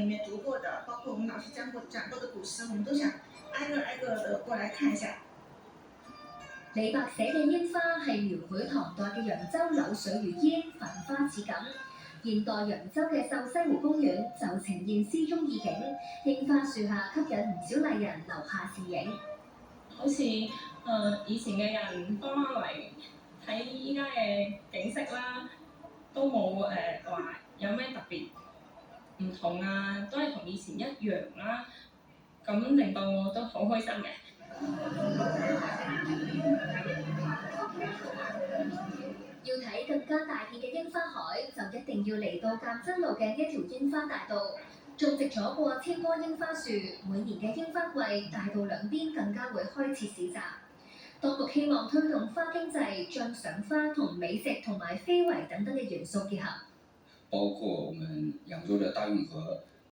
里面讀過的，包括我們老師講過的古詩，我們都想挨個挨個的過來看一下。李白寫嘅櫻花係描繪唐代嘅揚州柳水如煙，繁花似錦。現代揚州嘅秀西湖公園就呈現詩中意境，櫻花樹下吸引唔少麗人留下倩影。好似以前嘅人翻返嚟睇依家嘅景色啦，都冇話有咩特別唔同啊，都係同以前一樣啦。咁令到我都好開心嘅。要睇更加大片嘅櫻花海，就一定要嚟到鑑真路嘅一條櫻花大道，種植咗過千棵櫻花樹。每年嘅櫻花季，大道兩邊更加會開設市集。當局希望推動花經濟，將賞花同美食同埋非遺等等嘅元素結合。包括我們揚州的大運河